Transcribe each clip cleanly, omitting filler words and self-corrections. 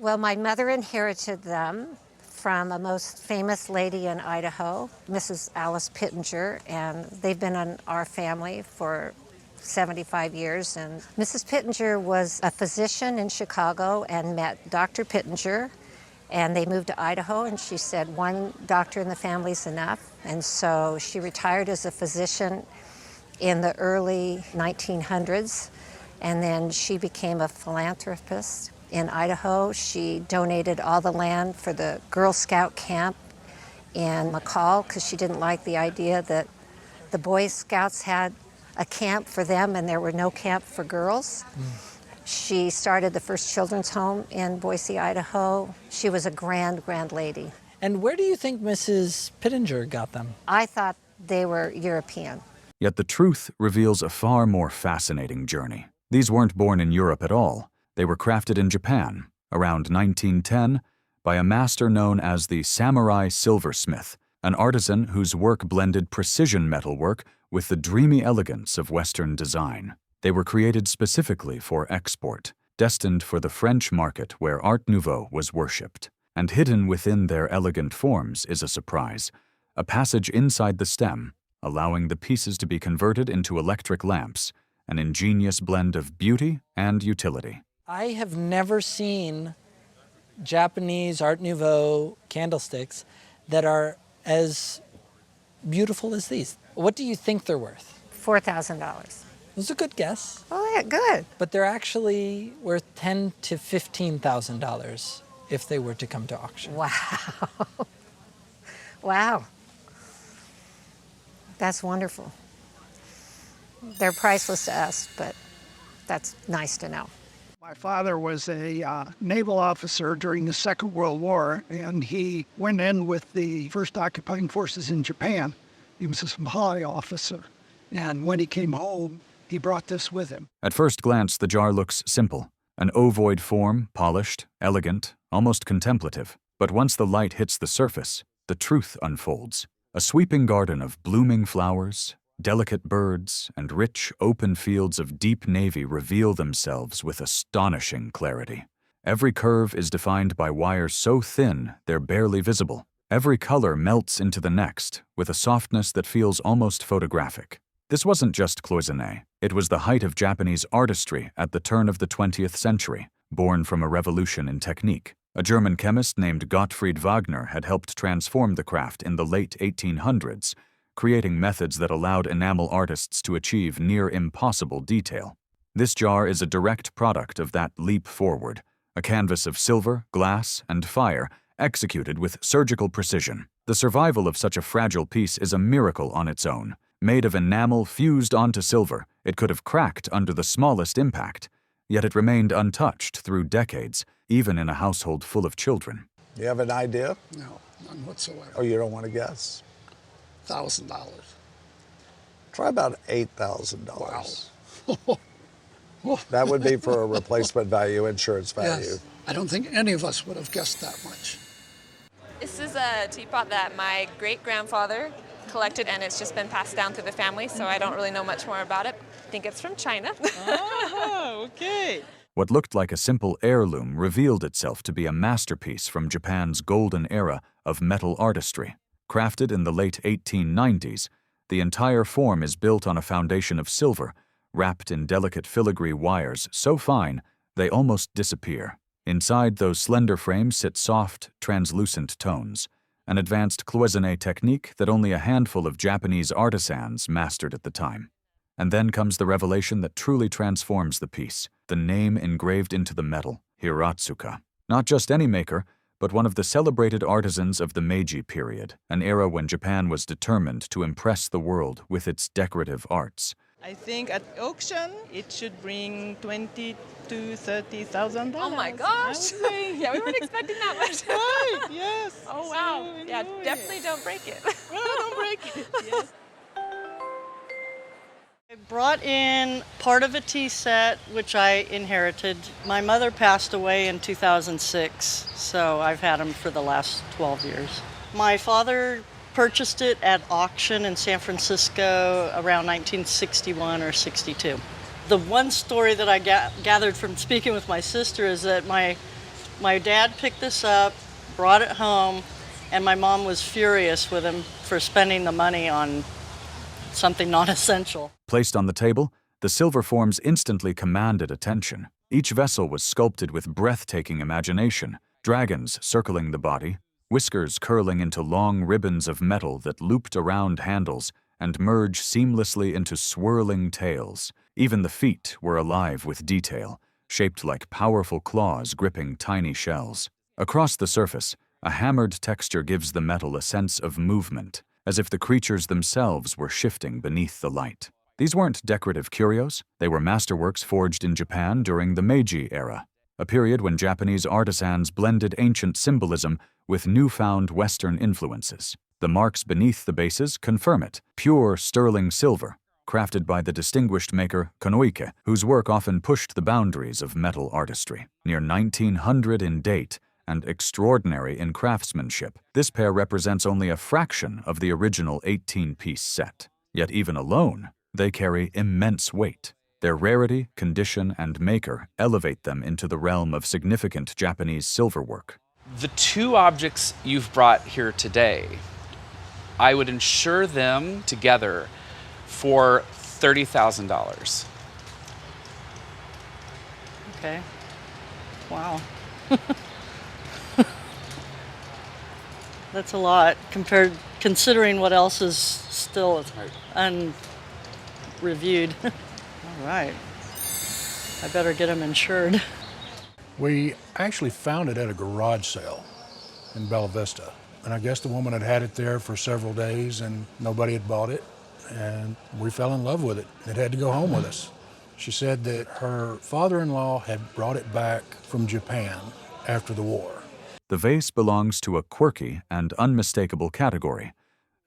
Well, my mother inherited them from a most famous lady in Idaho, Mrs. Alice Pittenger, and they've been in our family for 75 years. And Mrs. Pittenger was a physician in Chicago and met Dr. Pittenger, and they moved to Idaho, and she said one doctor in the family is enough. And so she retired as a physician in the early 1900s, and then she became a philanthropist in Idaho. She donated all the land for the Girl Scout camp in McCall because she didn't like the idea that the Boy Scouts had a camp for them and there were no camp for girls. She started the first children's home in Boise, Idaho. She was a grand lady. And where do you think Mrs. Pittenger got them? I thought they were European. Yet the truth reveals a far more fascinating journey. These weren't born in Europe at all. They were crafted in Japan, around 1910, by a master known as the samurai silversmith, an artisan whose work blended precision metalwork with the dreamy elegance of Western design. They were created specifically for export, destined for the French market where Art Nouveau was worshipped. And hidden within their elegant forms is a surprise, a passage inside the stem, allowing the pieces to be converted into electric lamps, an ingenious blend of beauty and utility. I have never seen Japanese Art Nouveau candlesticks that are as beautiful as these. What do you think they're worth? $4,000. It's a good guess. Oh, yeah, good. But they're actually worth $10,000 to $15,000 if they were to come to auction. Wow. Wow. That's wonderful. They're priceless to us, but that's nice to know. My father was a naval officer during the Second World War, and he went in with the first occupying forces in Japan. He was a Somali officer, and when he came home, he brought this with him. At first glance, the jar looks simple, an ovoid form, polished, elegant, almost contemplative. But once the light hits the surface, the truth unfolds. A sweeping garden of blooming flowers, delicate birds, and rich, open fields of deep navy reveal themselves with astonishing clarity. Every curve is defined by wires so thin they're barely visible. Every color melts into the next with a softness that feels almost photographic. This wasn't just cloisonné. It was the height of Japanese artistry at the turn of the 20th century, born from a revolution in technique. A German chemist named Gottfried Wagner had helped transform the craft in the late 1800s, creating methods that allowed enamel artists to achieve near-impossible detail. This jar is a direct product of that leap forward, a canvas of silver, glass, and fire, executed with surgical precision. The survival of such a fragile piece is a miracle on its own. Made of enamel fused onto silver, it could have cracked under the smallest impact, yet it remained untouched through decades, even in a household full of children. You have an idea? No, none whatsoever. Oh, you don't want to guess? $1,000. Try about $8,000. Wow. That would be for a replacement value, insurance value. Yes. I don't think any of us would have guessed that much. This is a teapot that my great-grandfather collected, and it's just been passed down through the family, so I don't really know much more about it. I think it's from China. Oh, okay. What looked like a simple heirloom revealed itself to be a masterpiece from Japan's golden era of metal artistry. Crafted in the late 1890s, the entire form is built on a foundation of silver, wrapped in delicate filigree wires so fine they almost disappear. Inside those slender frames sit soft, translucent tones, an advanced cloisonné technique that only a handful of Japanese artisans mastered at the time. And then comes the revelation that truly transforms the piece, the name engraved into the metal, Hiratsuka. Not just any maker, but one of the celebrated artisans of the Meiji period, an era when Japan was determined to impress the world with its decorative arts. I think at auction it should bring $20,000 to $30,000. Oh my gosh! Yeah, we weren't expecting that much. Right, yes. Oh wow! So Yeah, enjoy definitely it. don't break it. Well, don't break it, yes. I brought in part of a tea set, which I inherited. My mother passed away in 2006, so I've had them for the last 12 years. My father purchased it at auction in San Francisco around 1961 or 62. The one story that I gathered from speaking with my sister is that my My dad picked this up, brought it home, and my mom was furious with him for spending the money on something non-essential. Placed on the table, the silver forms instantly commanded attention. Each vessel was sculpted with breathtaking imagination, dragons circling the body, whiskers curling into long ribbons of metal that looped around handles and merged seamlessly into swirling tails. Even the feet were alive with detail, shaped like powerful claws gripping tiny shells. Across the surface, a hammered texture gives the metal a sense of movement, as if the creatures themselves were shifting beneath the light. These weren't decorative curios, they were masterworks forged in Japan during the Meiji era, a period when Japanese artisans blended ancient symbolism with newfound Western influences. The marks beneath the bases confirm it, pure sterling silver, crafted by the distinguished maker Konoike, whose work often pushed the boundaries of metal artistry. Near 1900 in date and extraordinary in craftsmanship, this pair represents only a fraction of the original 18-piece set. Yet even alone, they carry immense weight. Their rarity, condition, and maker elevate them into the realm of significant Japanese silverwork. The two objects you've brought here today, I would insure them together for $30,000. Okay. Wow. That's a lot considering what else is still unreviewed. All right. I better get them insured. We actually found it at a garage sale in Bella Vista. And I guess the woman had had it there for several days and nobody had bought it. And we fell in love with it. It had to go home with us. She said that her father-in-law had brought it back from Japan after the war. The vase belongs to a quirky and unmistakable category,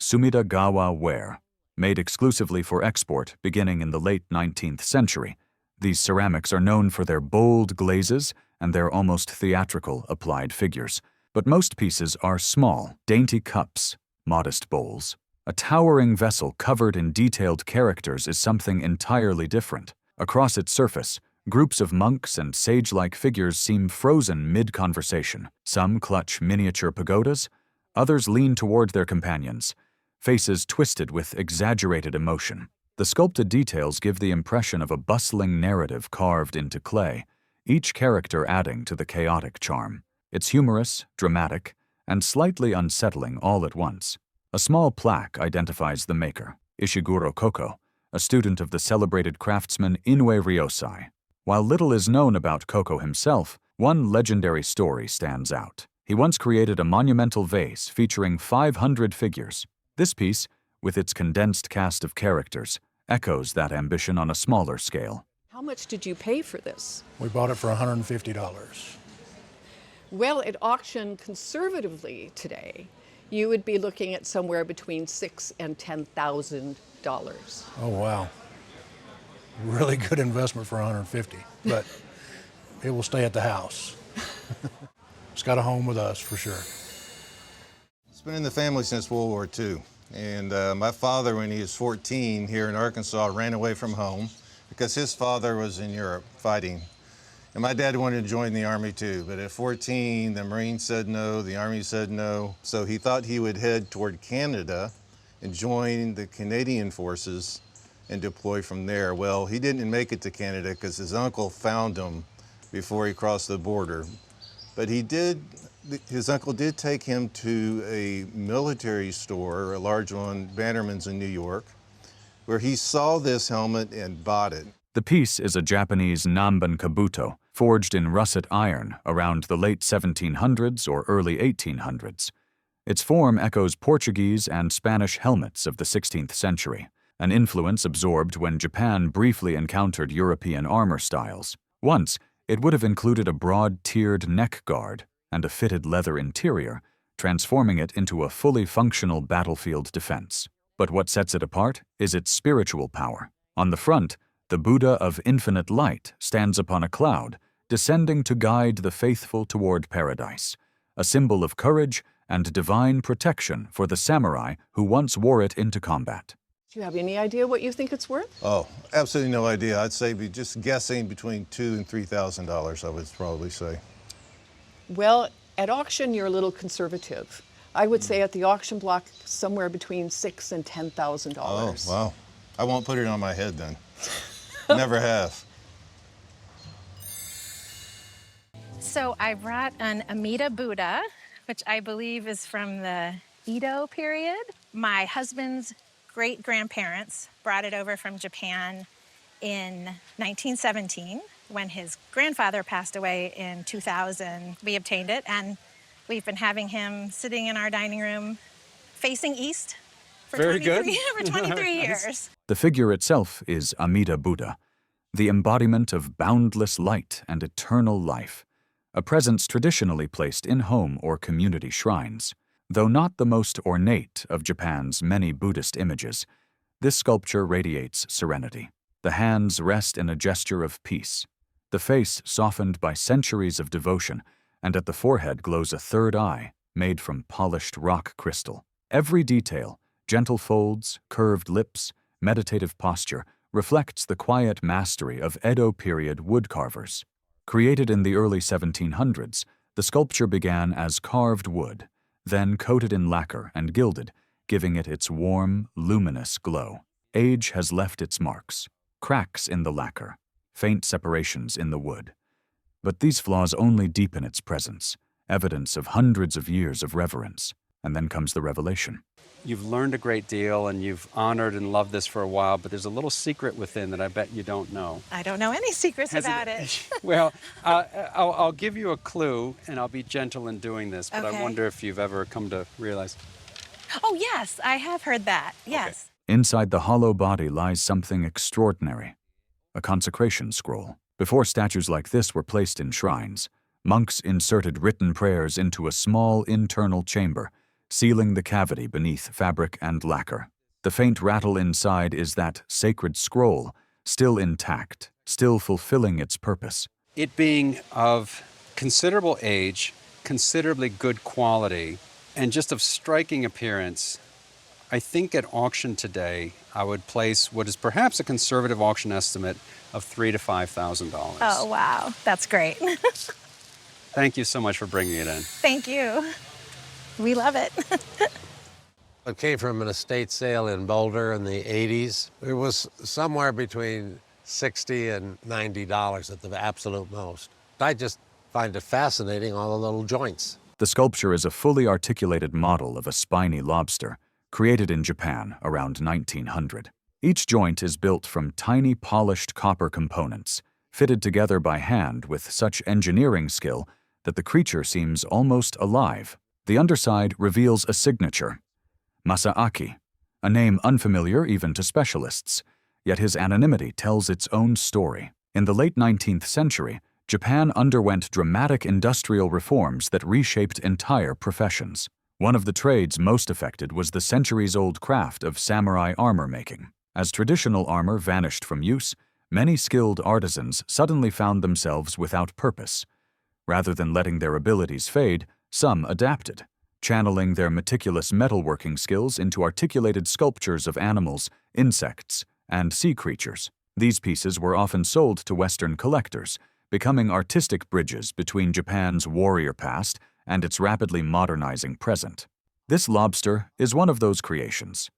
Sumida-gawa ware, made exclusively for export beginning in the late 19th century. These ceramics are known for their bold glazes and their almost theatrical applied figures. But most pieces are small, dainty cups, modest bowls. A towering vessel covered in detailed characters is something entirely different. Across its surface, groups of monks and sage-like figures seem frozen mid-conversation. Some clutch miniature pagodas, others lean toward their companions, faces twisted with exaggerated emotion. The sculpted details give the impression of a bustling narrative carved into clay, each character adding to the chaotic charm. It's humorous, dramatic, and slightly unsettling all at once. A small plaque identifies the maker, Ishiguro Koko, a student of the celebrated craftsman Inoue Ryosai. While little is known about Koko himself, one legendary story stands out. He once created a monumental vase featuring 500 figures. This piece, with its condensed cast of characters, echoes that ambition on a smaller scale. How much did you pay for this? We bought it for $150. Well, at auction conservatively today, you would be looking at somewhere between $6,000 and $10,000. Oh, wow. Really good investment for $150, but it will stay at the house. It's got a home with us for sure. It's been in the family since World War II. And my father, when he was 14 here in Arkansas, ran away from home because his father was in Europe fighting. And my dad wanted to join the Army too, but at 14, the Marines said no, the Army said no. So he thought he would head toward Canada and join the Canadian forces and deploy from there. Well, he didn't make it to Canada because his uncle found him before he crossed the border. But his uncle did take him to a military store, a large one, Bannerman's in New York, where he saw this helmet and bought it. The piece is a Japanese Namban kabuto, forged in russet iron around the late 1700s or early 1800s. Its form echoes Portuguese and Spanish helmets of the 16th century, an influence absorbed when Japan briefly encountered European armor styles. Once, it would have included a broad tiered neck guard and a fitted leather interior, transforming it into a fully functional battlefield defense. But what sets it apart is its spiritual power. On the front, the Buddha of infinite light stands upon a cloud, descending to guide the faithful toward paradise, a symbol of courage and divine protection for the samurai who once wore it into combat. Do you have any idea what you think it's worth? Oh, absolutely no idea. I'd say just guessing between $2,000 and $3,000, I would probably say. Well, at auction, you're a little conservative. I would say at the auction block, somewhere between $6,000 and $10,000. Oh, wow. I won't put it on my head then. Never have. So I brought an Amida Buddha, which I believe is from the Edo period. My husband's great-grandparents brought it over from Japan in 1917. When his grandfather passed away in 2000, we obtained it, and we've been having him sitting in our dining room facing east for Very 23, good. for 23 years. The figure itself is Amida Buddha, the embodiment of boundless light and eternal life, a presence traditionally placed in home or community shrines. Though not the most ornate of Japan's many Buddhist images, this sculpture radiates serenity. The hands rest in a gesture of peace, the face softened by centuries of devotion, and at the forehead glows a third eye made from polished rock crystal. Every detail, gentle folds, curved lips, meditative posture, reflects the quiet mastery of Edo period woodcarvers. Created in the early 1700s, the sculpture began as carved wood, then coated in lacquer and gilded, giving it its warm, luminous glow. Age has left its marks, cracks in the lacquer, faint separations in the wood. But these flaws only deepen its presence, evidence of hundreds of years of reverence. And then comes the revelation. You've learned a great deal and you've honored and loved this for a while, but there's a little secret within that I bet you don't know. I don't know any secrets about it. Well, I'll give you a clue, and I'll be gentle in doing this, but Okay. I wonder if you've ever come to realize. Oh, yes, I have heard that. Yes. Inside the hollow body lies something extraordinary, a consecration scroll. Before statues like this were placed in shrines, monks inserted written prayers into a small internal chamber, sealing the cavity beneath fabric and lacquer. The faint rattle inside is that sacred scroll, still intact, still fulfilling its purpose. It being of considerable age, considerably good quality, and just of striking appearance, I think at auction today, I would place what is perhaps a conservative auction estimate of $3,000 to $5,000. Oh, wow. That's great. Thank you so much for bringing it in. Thank you. We love it. It came from an estate sale in Boulder in the 80s. It was somewhere between $60 and $90 at the absolute most. I just find it fascinating, all the little joints. The sculpture is a fully articulated model of a spiny lobster, created in Japan around 1900. Each joint is built from tiny polished copper components, fitted together by hand with such engineering skill that the creature seems almost alive. The underside reveals a signature, Masaaki, a name unfamiliar even to specialists, yet his anonymity tells its own story. In the late 19th century, Japan underwent dramatic industrial reforms that reshaped entire professions. One of the trades most affected was the centuries-old craft of samurai armor making. As traditional armor vanished from use, many skilled artisans suddenly found themselves without purpose. Rather than letting their abilities fade, some adapted, channeling their meticulous metalworking skills into articulated sculptures of animals, insects, and sea creatures. These pieces were often sold to Western collectors, becoming artistic bridges between Japan's warrior past and its rapidly modernizing present. This lobster is one of those creations.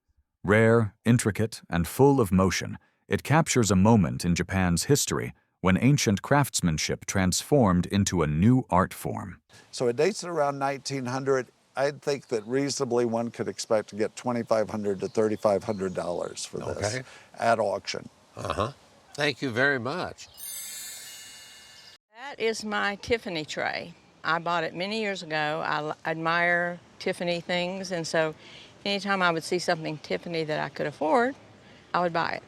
Rare, intricate, and full of motion, it captures a moment in Japan's history when ancient craftsmanship transformed into a new art form. So it dates at around 1900. I'd think that reasonably one could expect to get $2,500 to $3,500 for this at auction. Thank you very much. That is my Tiffany tray. I bought it many years ago. I admire Tiffany things, and so anytime I would see something Tiffany that I could afford, I would buy it.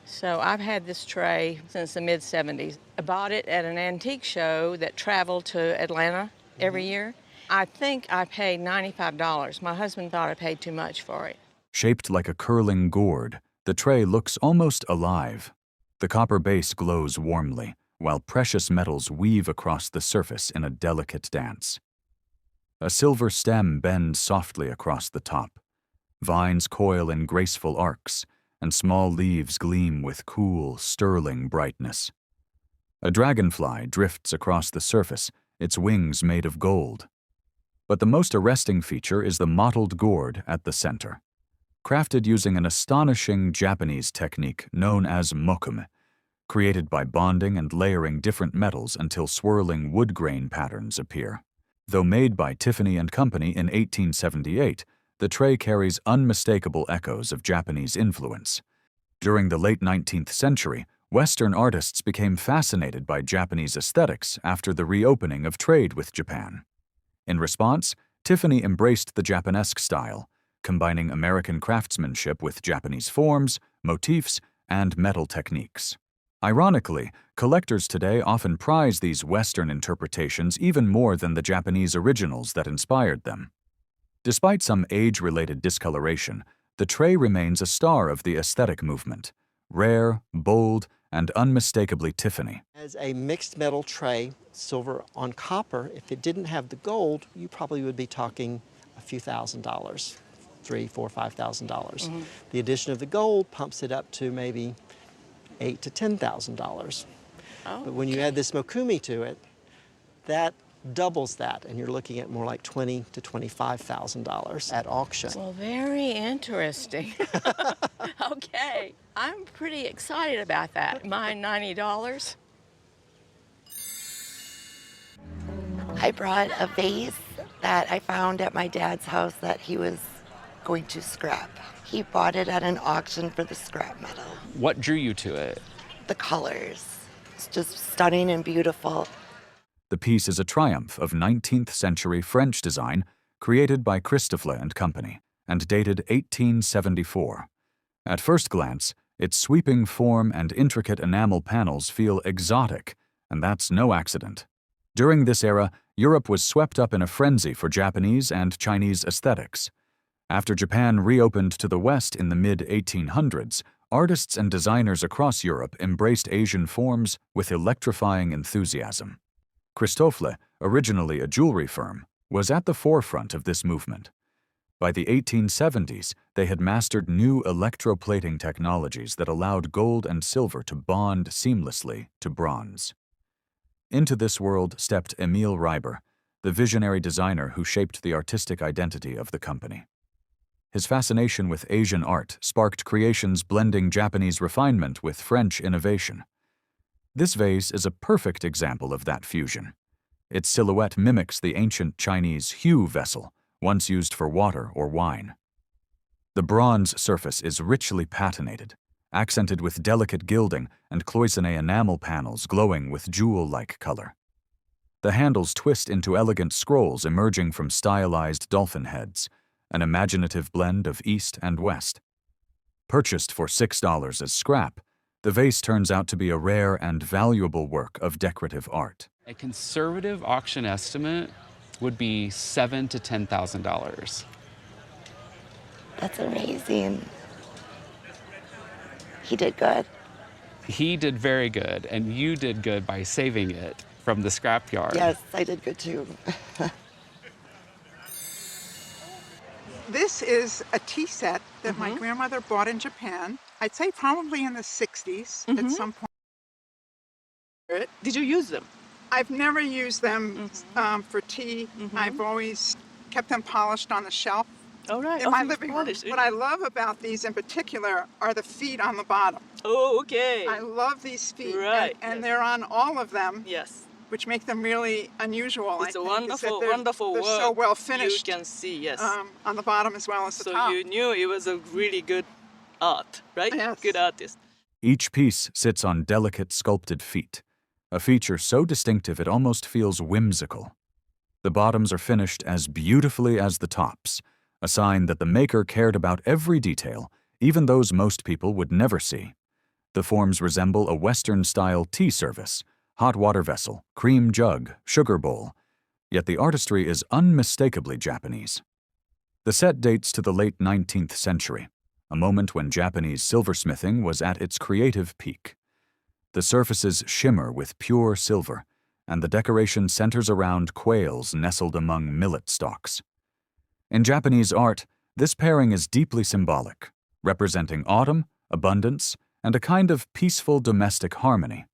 So I've had this tray since the mid-70s. I bought it at an antique show that traveled to Atlanta every year. I think I paid $95. My husband thought I paid too much for it. Shaped like a curling gourd, the tray looks almost alive. The copper base glows warmly, while precious metals weave across the surface in a delicate dance. A silver stem bends softly across the top. Vines coil in graceful arcs, and small leaves gleam with cool, sterling brightness. A dragonfly drifts across the surface, its wings made of gold. But the most arresting feature is the mottled gourd at the center. Crafted using an astonishing Japanese technique known as mokume, created by bonding and layering different metals until swirling wood grain patterns appear. Though made by Tiffany & Company in 1878, the tray carries unmistakable echoes of Japanese influence. During the late 19th century, Western artists became fascinated by Japanese aesthetics after the reopening of trade with Japan. In response, Tiffany embraced the Japanesque style, combining American craftsmanship with Japanese forms, motifs, and metal techniques. Ironically, collectors today often prize these Western interpretations even more than the Japanese originals that inspired them. Despite some age-related discoloration, the tray remains a star of the aesthetic movement, rare, bold, and unmistakably Tiffany. As a mixed metal tray, silver on copper, if it didn't have the gold, you probably would be talking a few $1,000s, $3,000, $4,000, $5,000. The addition of the gold pumps it up to maybe $8,000 to $10,000. But when you add this mokume to it, that doubles that, and you're looking at more like $20,000 to $25,000 at auction. Well, very interesting. Okay, I'm pretty excited about that. Mine $90. I brought a vase that I found at my dad's house that he was going to scrap. He bought it at an auction for the scrap metal. What drew you to it? The colors. It's just stunning and beautiful. The piece is a triumph of 19th century French design created by Christofle & Company and dated 1874. At first glance, its sweeping form and intricate enamel panels feel exotic, and that's no accident. During this era, Europe was swept up in a frenzy for Japanese and Chinese aesthetics. After Japan reopened to the West in the mid-1800s, artists and designers across Europe embraced Asian forms with electrifying enthusiasm. Christofle, originally a jewelry firm, was at the forefront of this movement. By the 1870s, they had mastered new electroplating technologies that allowed gold and silver to bond seamlessly to bronze. Into this world stepped Emil Reiber, the visionary designer who shaped the artistic identity of the company. His fascination with Asian art sparked creations blending Japanese refinement with French innovation. This vase is a perfect example of that fusion. Its silhouette mimics the ancient Chinese hue vessel, once used for water or wine. The bronze surface is richly patinated, accented with delicate gilding and cloisonné enamel panels glowing with jewel-like color. The handles twist into elegant scrolls emerging from stylized dolphin heads, an imaginative blend of East and West. Purchased for $6 as scrap, the vase turns out to be a rare and valuable work of decorative art. A conservative auction estimate would be $7,000 to $10,000. That's amazing. He did good. He did very good, and you did good by saving it from the scrapyard. Yes, I did good too. This is a tea set that my grandmother bought in Japan. I'd say probably in the 60s at some point. Did you use them? I've never used them for tea. I've always kept them polished on the shelf in my living room. What I love about these in particular are the feet on the bottom. Oh, okay. I love these feet. Right. And they're on all of them. Yes. Which make them really unusual. It's I a think, wonderful, they're, wonderful they're work. so well finished. You can see, yes. On the bottom as well as the top. So you knew it was a really good art, right? Yes. Good artist. Each piece sits on delicate sculpted feet, a feature so distinctive it almost feels whimsical. The bottoms are finished as beautifully as the tops, a sign that the maker cared about every detail, even those most people would never see. The forms resemble a Western-style tea service, hot water vessel, cream jug, sugar bowl, yet the artistry is unmistakably Japanese. The set dates to the late 19th century, a moment when Japanese silversmithing was at its creative peak. The surfaces shimmer with pure silver, and the decoration centers around quails nestled among millet stalks. In Japanese art, this pairing is deeply symbolic, representing autumn, abundance, and a kind of peaceful domestic harmony.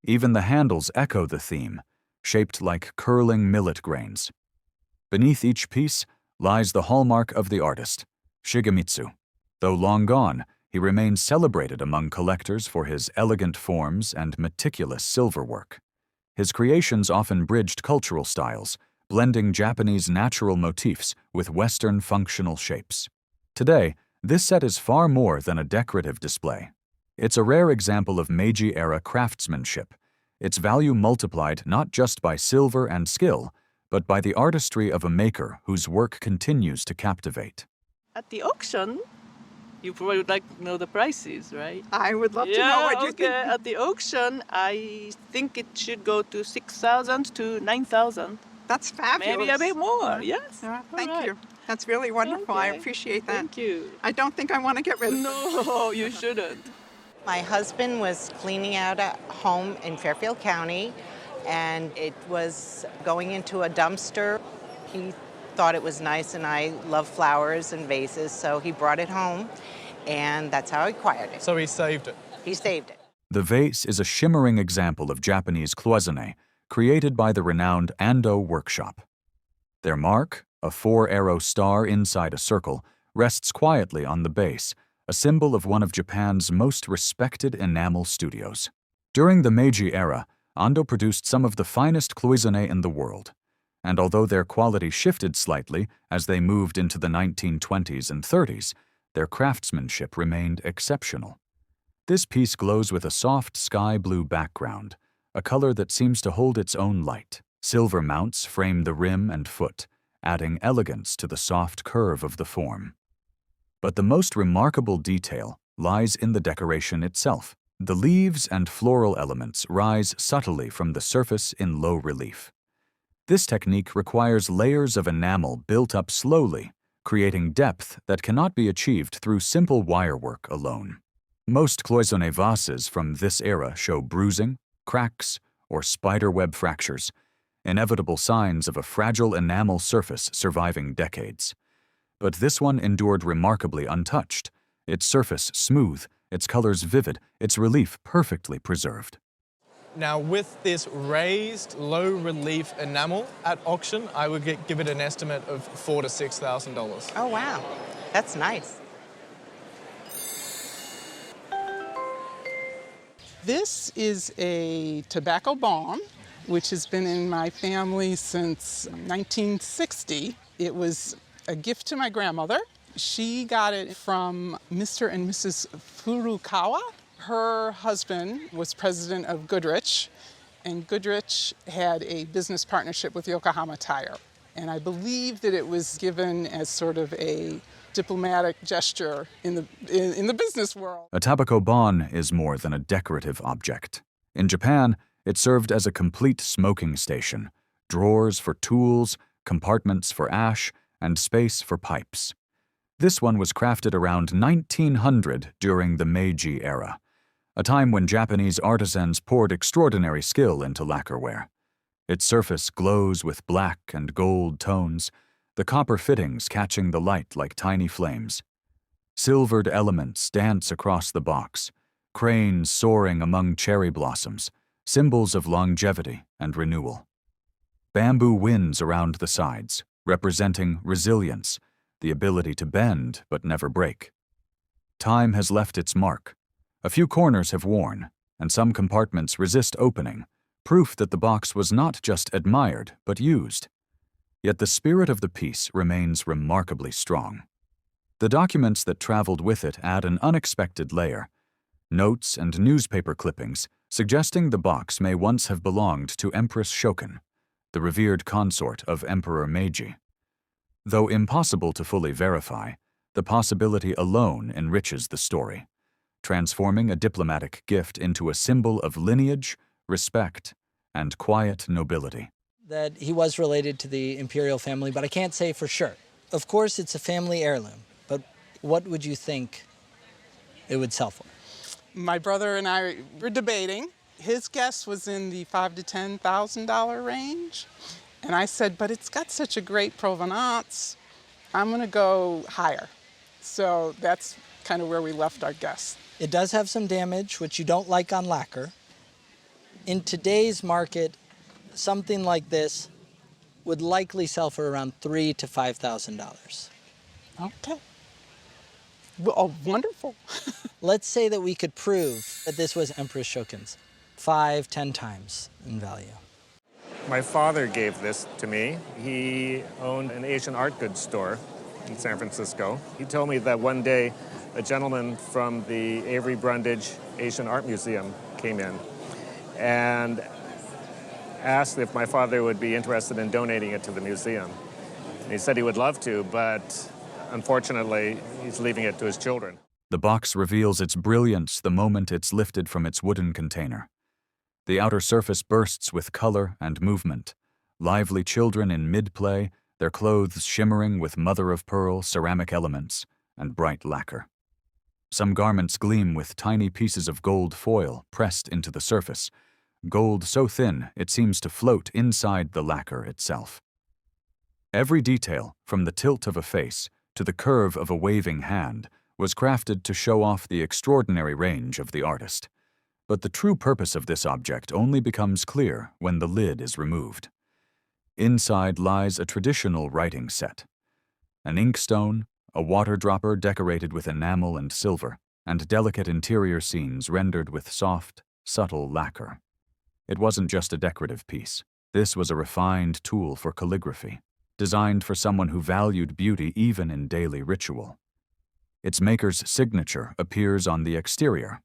Even the handles echo the theme, shaped like curling millet grains. Beneath each piece lies the hallmark of the artist, Shigemitsu. Though long gone, he remains celebrated among collectors for his elegant forms and meticulous silverwork. His creations often bridged cultural styles, blending Japanese natural motifs with Western functional shapes. Today, this set is far more than a decorative display. It's a rare example of Meiji-era craftsmanship, its value multiplied not just by silver and skill, but by the artistry of a maker whose work continues to captivate. At the auction, you probably would like to know the prices, right? I would love to know what you think. At the auction, I think it should go to 6,000 to 9,000. That's fabulous. Maybe a bit more, yes. Thank you. That's really wonderful. I appreciate that. Thank you. I don't think I want to get rid of it. No, you shouldn't. My husband was cleaning out a home in Fairfield County, and it was going into a dumpster. He thought it was nice, and I love flowers and vases, so he brought it home, and that's how I acquired it. So he saved it? He saved it. The vase is a shimmering example of Japanese cloisonné, created by the renowned Ando workshop. Their mark, a 4-arrow star inside a circle, rests quietly on the base, a symbol of one of Japan's most respected enamel studios. During the Meiji era, Ando produced some of the finest cloisonné in the world, and although their quality shifted slightly as they moved into the 1920s and 30s, their craftsmanship remained exceptional. This piece glows with a soft sky blue background, a color that seems to hold its own light. Silver mounts frame the rim and foot, adding elegance to the soft curve of the form. But the most remarkable detail lies in the decoration itself. The leaves and floral elements rise subtly from the surface in low relief. This technique requires layers of enamel built up slowly, creating depth that cannot be achieved through simple wirework alone. Most cloisonné vases from this era show bruising, cracks, or spiderweb fractures, inevitable signs of a fragile enamel surface surviving decades. But this one endured remarkably untouched, its surface smooth, its colors vivid, its relief perfectly preserved. Now, with this raised, low-relief enamel at auction, I would give it an estimate of $4,000 to $6,000. Oh, wow. That's nice. This is a tobacco bomb, which has been in my family since 1960. It was a gift to my grandmother. She got it from Mr. and Mrs. Furukawa. Her husband was president of Goodrich, and Goodrich had a business partnership with Yokohama Tire. And I believe that it was given as sort of a diplomatic gesture in the business world. A tobacco bon is more than a decorative object. In Japan, it served as a complete smoking station, drawers for tools, compartments for ash, and space for pipes. This one was crafted around 1900 during the Meiji era, a time when Japanese artisans poured extraordinary skill into lacquerware. Its surface glows with black and gold tones, the copper fittings catching the light like tiny flames. Silvered elements dance across the box, cranes soaring among cherry blossoms, symbols of longevity and renewal. Bamboo winds around the sides, representing resilience, the ability to bend but never break. Time has left its mark. A few corners have worn, and some compartments resist opening, proof that the box was not just admired but used. Yet the spirit of the piece remains remarkably strong. The documents that traveled with it add an unexpected layer, notes and newspaper clippings suggesting the box may once have belonged to Empress Shokin, the revered consort of Emperor Meiji. Though impossible to fully verify, the possibility alone enriches the story, transforming a diplomatic gift into a symbol of lineage, respect, and quiet nobility. That he was related to the imperial family, but I can't say for sure. Of course, it's a family heirloom, but what would you think it would sell for? My brother and I were debating. His guess was in the $5,000 to $10,000 range. And I said, but it's got such a great provenance, I'm going to go higher. So that's kind of where we left our guess. It does have some damage, which you don't like on lacquer. In today's market, something like this would likely sell for around $3,000 to $5,000. Okay. Well, oh, wonderful. Let's say that we could prove that this was Empress Shokin's 5-10 times in value. My father gave this to me. He owned an Asian art goods store in San Francisco. He told me that one day a gentleman from the Avery Brundage Asian Art Museum came in and asked if my father would be interested in donating it to the museum. And he said he would love to, but unfortunately, he's leaving it to his children. The box reveals its brilliance the moment it's lifted from its wooden container. The outer surface bursts with color and movement. Lively children in mid-play, their clothes shimmering with mother-of-pearl ceramic elements and bright lacquer. Some garments gleam with tiny pieces of gold foil pressed into the surface, gold so thin it seems to float inside the lacquer itself. Every detail, from the tilt of a face to the curve of a waving hand, was crafted to show off the extraordinary range of the artist. But the true purpose of this object only becomes clear when the lid is removed. Inside lies a traditional writing set. An inkstone, a water dropper decorated with enamel and silver, and delicate interior scenes rendered with soft, subtle lacquer. It wasn't just a decorative piece. This was a refined tool for calligraphy, designed for someone who valued beauty even in daily ritual. Its maker's signature appears on the exterior.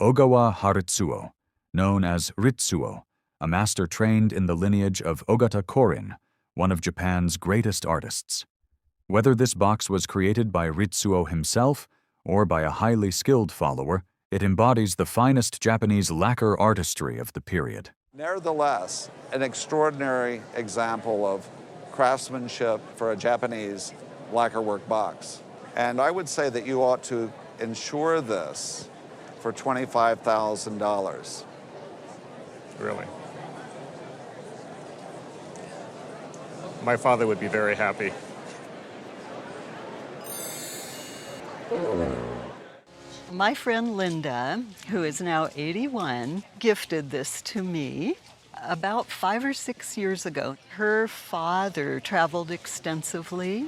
Ogawa Haritsuo, known as Ritsuo, a master trained in the lineage of Ogata Korin, one of Japan's greatest artists. Whether this box was created by Ritsuo himself or by a highly skilled follower, it embodies the finest Japanese lacquer artistry of the period. Nevertheless, an extraordinary example of craftsmanship for a Japanese lacquerwork box. And I would say that you ought to insure this for $25,000. Really. My father would be very happy. My friend Linda, who is now 81, gifted this to me about 5 or 6 years ago. Her father traveled extensively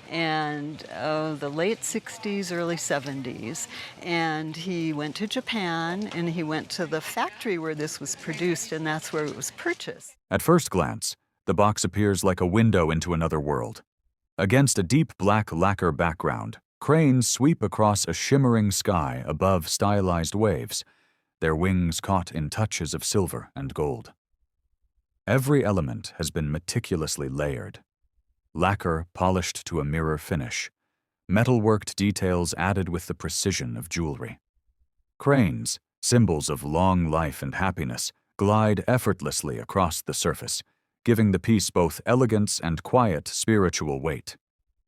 and the late 60s, early 70s, and he went to Japan and he went to the factory where this was produced, and that's where it was purchased. At first glance, the box appears like a window into another world. Against a deep black lacquer background, cranes sweep across a shimmering sky above stylized waves, their wings caught in touches of silver and gold. Every element has been meticulously layered. Lacquer polished to a mirror finish, metalworked details added with the precision of jewelry. Cranes, symbols of long life and happiness, glide effortlessly across the surface, giving the piece both elegance and quiet spiritual weight.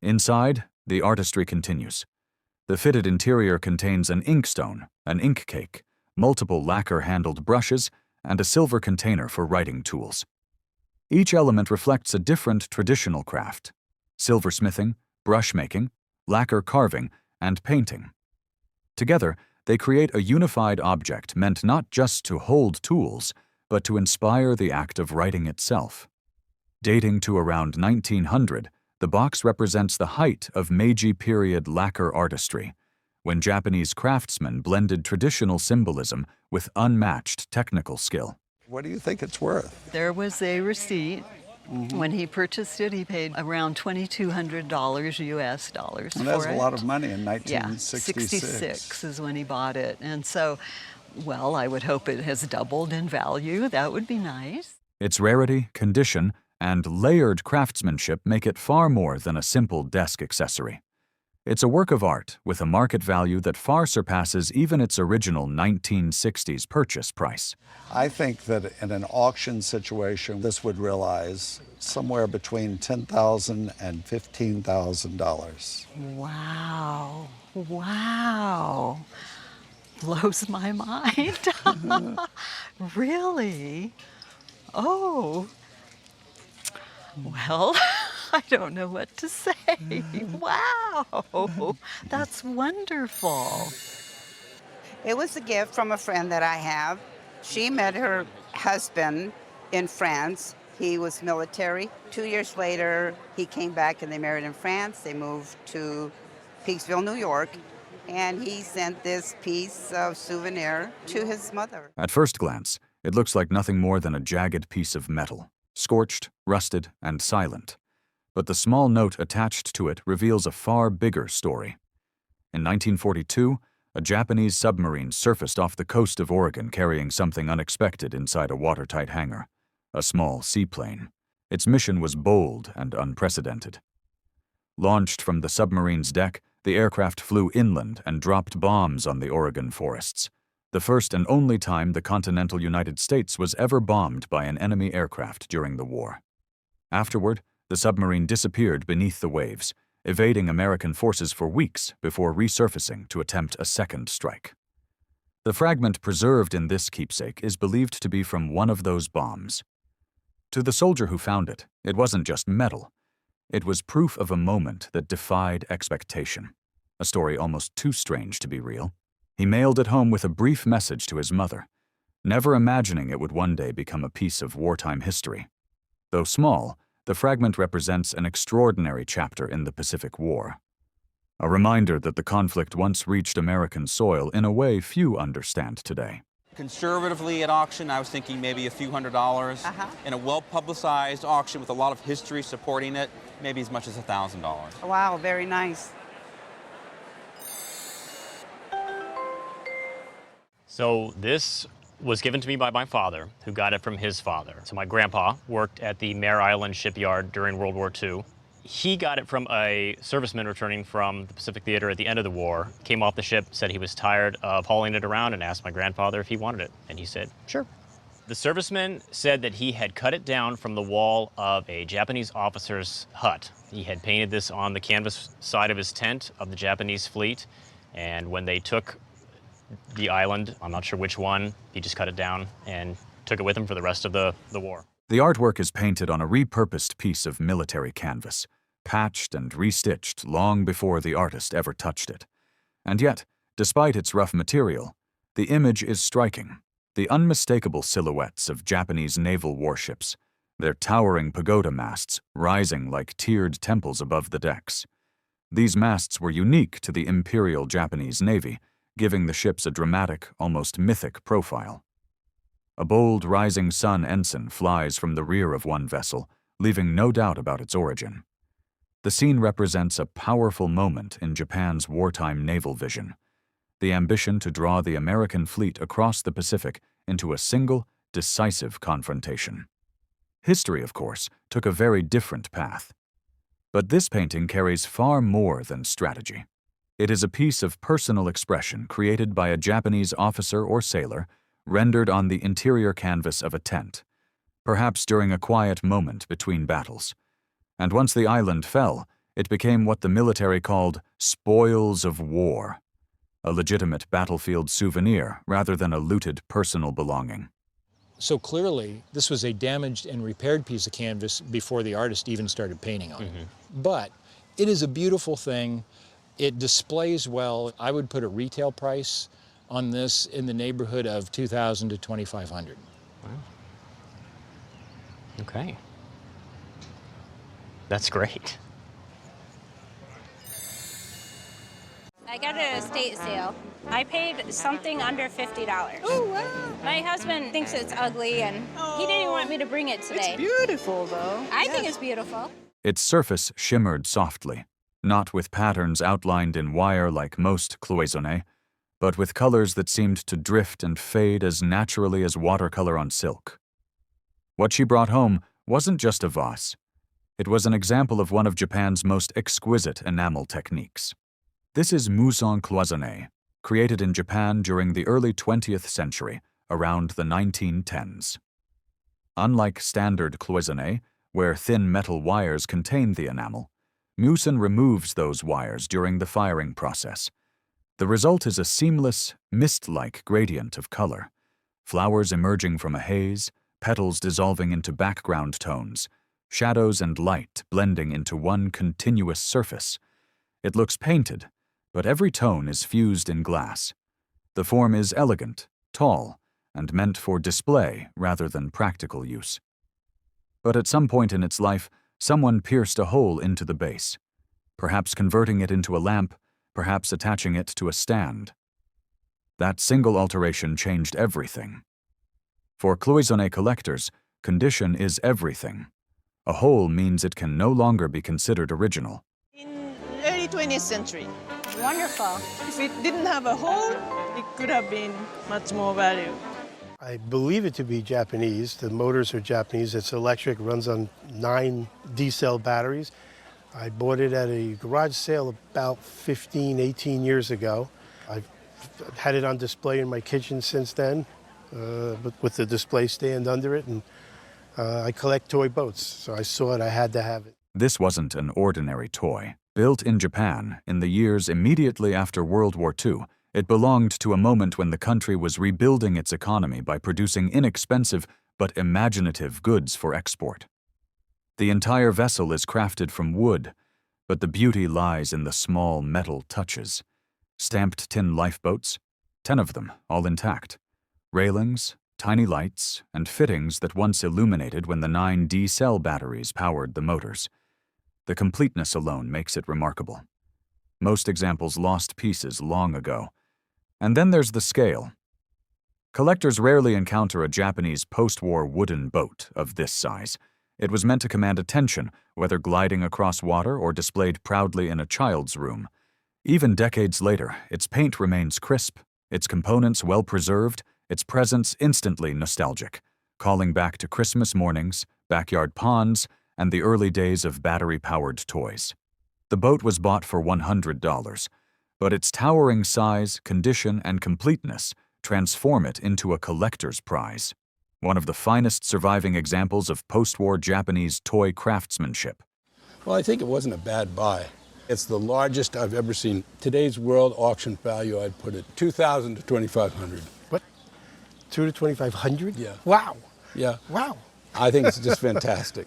Inside, the artistry continues. The fitted interior contains an inkstone, an ink cake, multiple lacquer-handled brushes, and a silver container for writing tools. Each element reflects a different traditional craft: silversmithing, brushmaking, lacquer carving, and painting. Together, they create a unified object meant not just to hold tools, but to inspire the act of writing itself. Dating to around 1900, the box represents the height of Meiji period lacquer artistry, when Japanese craftsmen blended traditional symbolism with unmatched technical skill. What do you think it's worth? There was a receipt. When he purchased it, he paid around $2,200 US dollars for it. And that's a lot of money in Yeah, 1966. 66 is when he bought it. And so, well, I would hope it has doubled in value. That would be nice. Its rarity, condition, and layered craftsmanship make it far more than a simple desk accessory. It's a work of art with a market value that far surpasses even its original 1960s purchase price. I think that in an auction situation, this would realize somewhere between $10,000 and $15,000. Wow. Wow. Blows my mind. Really? Oh. Well, I don't know what to say. Wow, that's wonderful. It was a gift from a friend that I have. She met her husband in France. He was military. 2 years later, he came back and they married in France. They moved to Peaksville, New York, and he sent this piece of souvenir to his mother. At first glance, it looks like nothing more than a jagged piece of metal, scorched, rusted, and silent. But the small note attached to it reveals a far bigger story. In 1942, a Japanese submarine surfaced off the coast of Oregon carrying something unexpected inside a watertight hangar, a small seaplane. Its mission was bold and unprecedented. Launched from the submarine's deck, the aircraft flew inland and dropped bombs on the Oregon forests, the first and only time the continental United States was ever bombed by an enemy aircraft during the war. Afterward, the submarine disappeared beneath the waves, evading American forces for weeks before resurfacing to attempt a second strike. The fragment preserved in this keepsake is believed to be from one of those bombs. To the soldier who found it, it wasn't just metal. It was proof of a moment that defied expectation, a story almost too strange to be real. He mailed it home with a brief message to his mother, never imagining it would one day become a piece of wartime history. Though small, the fragment represents an extraordinary chapter in the Pacific War. A reminder that the conflict once reached American soil in a way few understand today. Conservatively at auction, I was thinking maybe a few $100s. In a well-publicized auction with a lot of history supporting it, maybe as much as $1,000. Wow, very nice. So this was given to me by my father, who got it from his father. So my grandpa worked at the Mare Island shipyard during World War II. He got it from a serviceman returning from the Pacific Theater at the end of the war, came off the ship, said he was tired of hauling it around, and asked my grandfather if he wanted it. And he said, sure. The serviceman said that he had cut it down from the wall of a Japanese officer's hut. He had painted this on the canvas side of his tent of the Japanese fleet, and when they took the island, I'm not sure which one, he just cut it down and took it with him for the rest of the war. The artwork is painted on a repurposed piece of military canvas, patched and restitched long before the artist ever touched it. And yet, despite its rough material, the image is striking. The unmistakable silhouettes of Japanese naval warships, their towering pagoda masts rising like tiered temples above the decks. These masts were unique to the Imperial Japanese Navy, giving the ships a dramatic, almost mythic profile. A bold rising sun ensign flies from the rear of one vessel, leaving no doubt about its origin. The scene represents a powerful moment in Japan's wartime naval vision, the ambition to draw the American fleet across the Pacific into a single, decisive confrontation. History, of course, took a very different path. But this painting carries far more than strategy. It is a piece of personal expression created by a Japanese officer or sailor, rendered on the interior canvas of a tent, perhaps during a quiet moment between battles. And once the island fell, it became what the military called spoils of war, a legitimate battlefield souvenir rather than a looted personal belonging. So clearly, this was a damaged and repaired piece of canvas before the artist even started painting on it. But it is a beautiful thing. It displays well. I would put a retail price on this in the neighborhood of $2,000 to $2,500. Wow. Okay. That's great. I got it at a estate sale. I paid something under $50. Oh, wow. My husband thinks it's ugly, and he didn't want me to bring it today. It's beautiful, though. I think it's beautiful. Its surface shimmered softly, not with patterns outlined in wire like most cloisonnés, but with colors that seemed to drift and fade as naturally as watercolor on silk. What she brought home wasn't just a vase. It was an example of one of Japan's most exquisite enamel techniques. This is mousson cloisonné, created in Japan during the early 20th century, around the 1910s. Unlike standard cloisonné, where thin metal wires contain the enamel, mousson removes those wires during the firing process. The result is a seamless, mist-like gradient of color, flowers emerging from a haze, petals dissolving into background tones, shadows and light blending into one continuous surface. It looks painted, but every tone is fused in glass. The form is elegant, tall, and meant for display rather than practical use. But at some point in its life, someone pierced a hole into the base, perhaps converting it into a lamp, perhaps attaching it to a stand. That single alteration changed everything. For cloisonné collectors, condition is everything. A hole means it can no longer be considered original. In early 20th century. Wonderful. If it didn't have a hole, it could have been much more value. I believe it to be Japanese. The motors are Japanese. It's electric, runs on 9 D-cell batteries. I bought it at a garage sale about 15, 18 years ago. I've had it on display in my kitchen since then, with the display stand under it, and I collect toy boats, so I saw it, I had to have it. This wasn't an ordinary toy. Built in Japan in the years immediately after World War II, it belonged to a moment when the country was rebuilding its economy by producing inexpensive but imaginative goods for export. The entire vessel is crafted from wood, but the beauty lies in the small metal touches. Stamped tin lifeboats, 10 of them, all intact. Railings, tiny lights, and fittings that once illuminated when the 9 D-cell batteries powered the motors. The completeness alone makes it remarkable. Most examples lost pieces long ago. And then there's the scale. Collectors rarely encounter a Japanese post-war wooden boat of this size. It was meant to command attention, whether gliding across water or displayed proudly in a child's room. Even decades later, its paint remains crisp, its components well-preserved, its presence instantly nostalgic, calling back to Christmas mornings, backyard ponds, and the early days of battery-powered toys. The boat was bought for $100, but its towering size, condition, and completeness transform it into a collector's prize, one of the finest surviving examples of post-war Japanese toy craftsmanship. Well, I think it wasn't a bad buy. It's the largest I've ever seen. Today's world auction value, I'd put it $2,000 to $2,500. What? $2,000 to $2,500? Yeah. Wow. Yeah. Wow. I think it's just fantastic.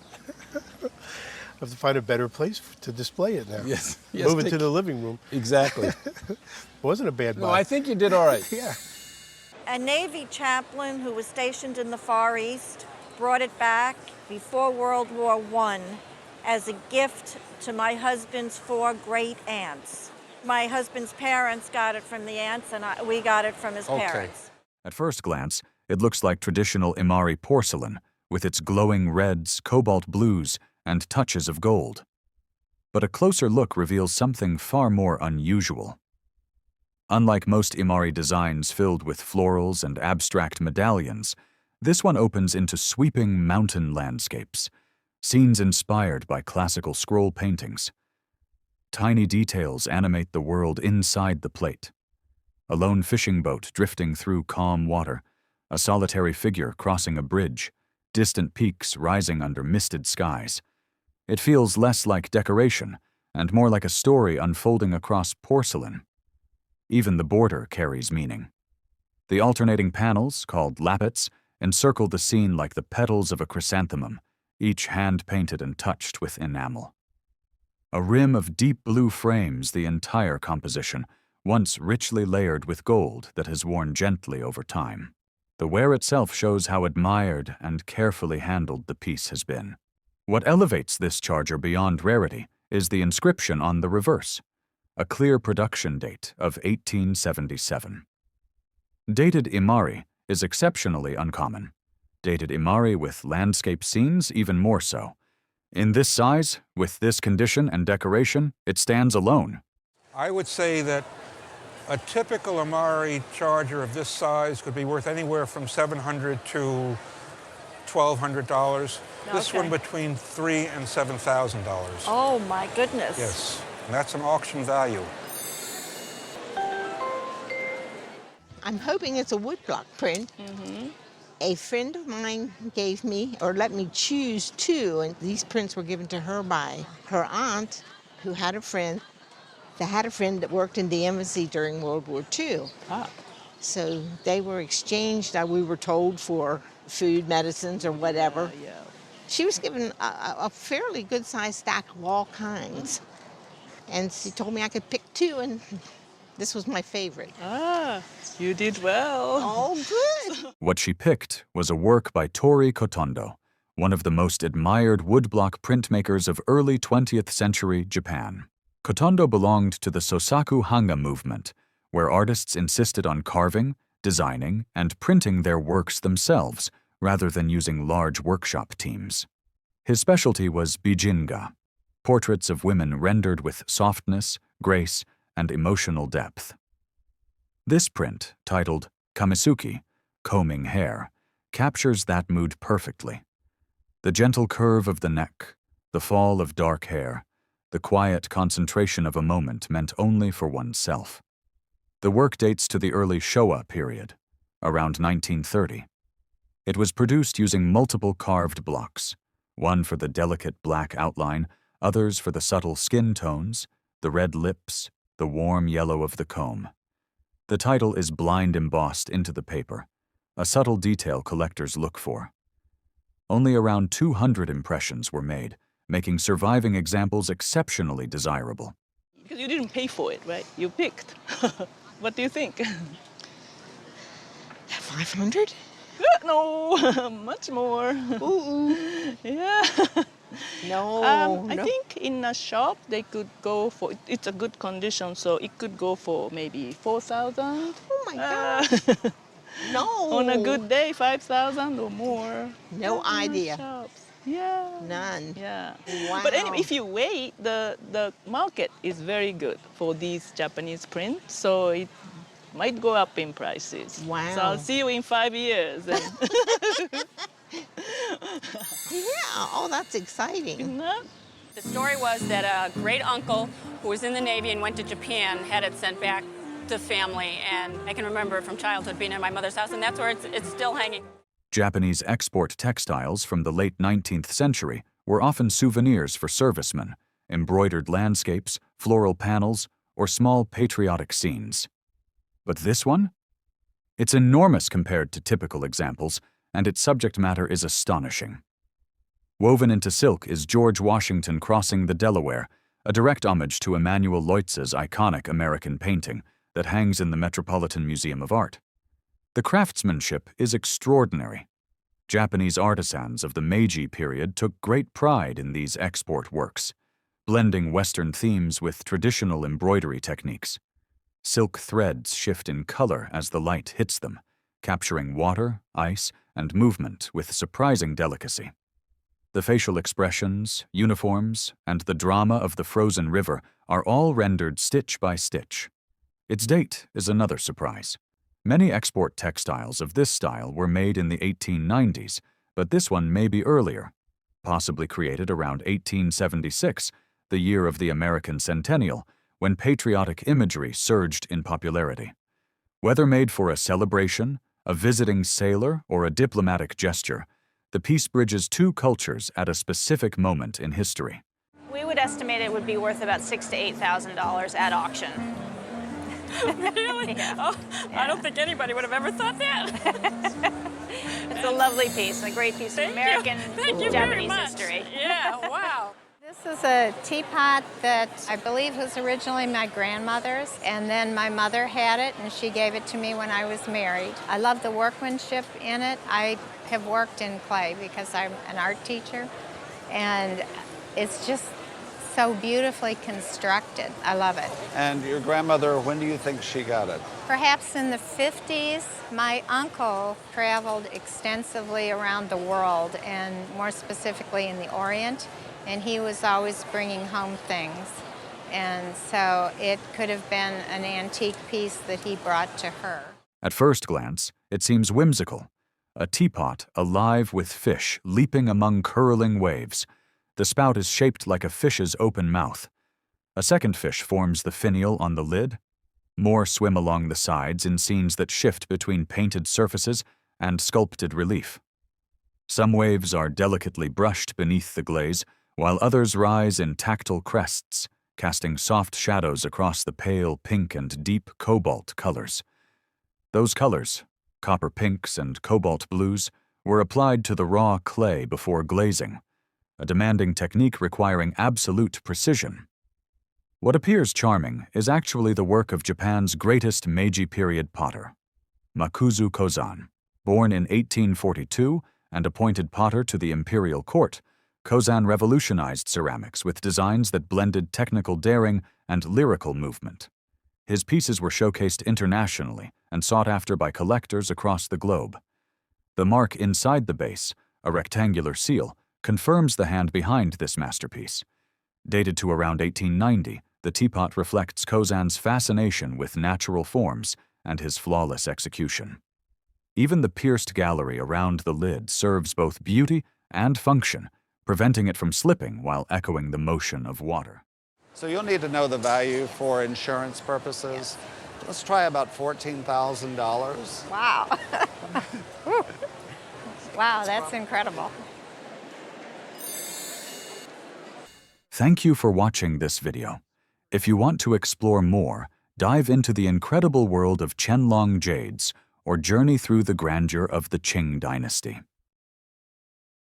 I have to find a better place to display it now. Yes. Move it to the living room. Exactly. Wasn't a bad buy. No, I think you did all right. Yeah. A Navy chaplain who was stationed in the Far East brought it back before World War I as a gift to my husband's 4 great aunts. My husband's parents got it from the aunts, and we got it from his parents. At first glance, it looks like traditional Imari porcelain, with its glowing reds, cobalt blues, and touches of gold. But a closer look reveals something far more unusual. Unlike most Imari designs filled with florals and abstract medallions, this one opens into sweeping mountain landscapes, scenes inspired by classical scroll paintings. Tiny details animate the world inside the plate. A lone fishing boat drifting through calm water, a solitary figure crossing a bridge, distant peaks rising under misted skies. It feels less like decoration and more like a story unfolding across porcelain. Even the border carries meaning. The alternating panels, called lappets, encircle the scene like the petals of a chrysanthemum, each hand-painted and touched with enamel. A rim of deep blue frames the entire composition, once richly layered with gold that has worn gently over time. The ware itself shows how admired and carefully handled the piece has been. What elevates this charger beyond rarity is the inscription on the reverse, a clear production date of 1877. Dated Imari is exceptionally uncommon. Dated Imari with landscape scenes even more so. In this size, with this condition and decoration, it stands alone. I would say that a typical Imari charger of this size could be worth anywhere from $700 to $1,200. This one between $3,000 and $7,000. Oh my goodness. Yes, and that's an auction value. I'm hoping it's a woodblock print. A friend of mine gave me, or let me choose 2, and these prints were given to her by her aunt, who had a friend that worked in the embassy during World War II. So they were exchanged, we were told, for food, medicines, or whatever. She was given a fairly good-sized stack of all kinds. And she told me I could pick 2, and this was my favorite. You did well. Oh, good. What she picked was a work by Tori Kotondo, one of the most admired woodblock printmakers of early 20th century Japan. Kotondo belonged to the Sosaku Hanga movement, where artists insisted on carving, designing, and printing their works themselves rather than using large workshop teams. His specialty was bijinga, portraits of women rendered with softness, grace, and emotional depth. This print, titled Kamisuki, combing hair, captures that mood perfectly. The gentle curve of the neck, the fall of dark hair, the quiet concentration of a moment meant only for oneself. The work dates to the early Showa period, around 1930. It was produced using multiple carved blocks, one for the delicate black outline, others for the subtle skin tones, the red lips, the warm yellow of the comb. The title is blind embossed into the paper, a subtle detail collectors look for. Only around 200 impressions were made, making surviving examples exceptionally desirable. Because you didn't pay for it, right? You picked. What do you think? 500? No, much more. Ooh. Yeah. No, I no. think in a shop they could go for, it's a good condition, so it could go for maybe 4,000. Oh my gosh. No. On a good day, 5,000 or more. No idea. Shops. Yeah. None. Yeah. Wow. But anyway, if you wait, the market is very good for these Japanese prints, so it might go up in prices. Wow. So I'll see you in 5 years. Yeah, oh, that's exciting. Isn't that? The story was that a great uncle who was in the Navy and went to Japan had it sent back to family, and I can remember from childhood being in my mother's house, and that's where it's still hanging. Japanese export textiles from the late 19th century were often souvenirs for servicemen, embroidered landscapes, floral panels, or small patriotic scenes. But this one? It's enormous compared to typical examples, and its subject matter is astonishing. Woven into silk is George Washington crossing the Delaware, a direct homage to Emanuel Leutze's iconic American painting that hangs in the Metropolitan Museum of Art. The craftsmanship is extraordinary. Japanese artisans of the Meiji period took great pride in these export works, blending Western themes with traditional embroidery techniques. Silk threads shift in color as the light hits them, capturing water, ice, and movement with surprising delicacy. The facial expressions, uniforms, and the drama of the frozen river are all rendered stitch by stitch. Its date is another surprise. Many export textiles of this style were made in the 1890s, but this one may be earlier, possibly created around 1876, the year of the American Centennial, when patriotic imagery surged in popularity. Whether made for a celebration, a visiting sailor, or a diplomatic gesture, the piece bridges two cultures at a specific moment in history. We would estimate it would be worth about $6,000 to $8,000 at auction. Really? Yeah. Oh, Yeah. I don't think anybody would have ever thought that. It's a lovely piece, a great piece of American Thank you very Japanese much. history. Yeah, wow. This is a teapot that I believe was originally my grandmother's, and then my mother had it and she gave it to me when I was married. I love the workmanship in it. I have worked in clay because I'm an art teacher, and it's just so beautifully constructed. I love it. And your grandmother, when do you think she got it? Perhaps in the 50s, my uncle traveled extensively around the world, and more specifically in the Orient, and he was always bringing home things. And so it could have been an antique piece that he brought to her. At first glance, it seems whimsical. A teapot alive with fish leaping among curling waves. The spout is shaped like a fish's open mouth. A second fish forms the finial on the lid. More swim along the sides in scenes that shift between painted surfaces and sculpted relief. Some waves are delicately brushed beneath the glaze, while others rise in tactile crests, casting soft shadows across the pale pink and deep cobalt colors. Those colors, copper pinks and cobalt blues, were applied to the raw clay before glazing, a demanding technique requiring absolute precision. What appears charming is actually the work of Japan's greatest Meiji period potter, Makuzu Kozan, born in 1842 and appointed potter to the imperial court, Kozan revolutionized ceramics with designs that blended technical daring and lyrical movement. His pieces were showcased internationally and sought after by collectors across the globe. The mark inside the base, a rectangular seal, confirms the hand behind this masterpiece. Dated to around 1890, the teapot reflects Kozan's fascination with natural forms and his flawless execution. Even the pierced gallery around the lid serves both beauty and function, preventing it from slipping while echoing the motion of water. So you'll need to know the value for insurance purposes. Let's try about $14,000. Wow. Whew. Wow, that's incredible. Thank you for watching this video. If you want to explore more, dive into the incredible world of Qianlong jades or journey through the grandeur of the Qing dynasty.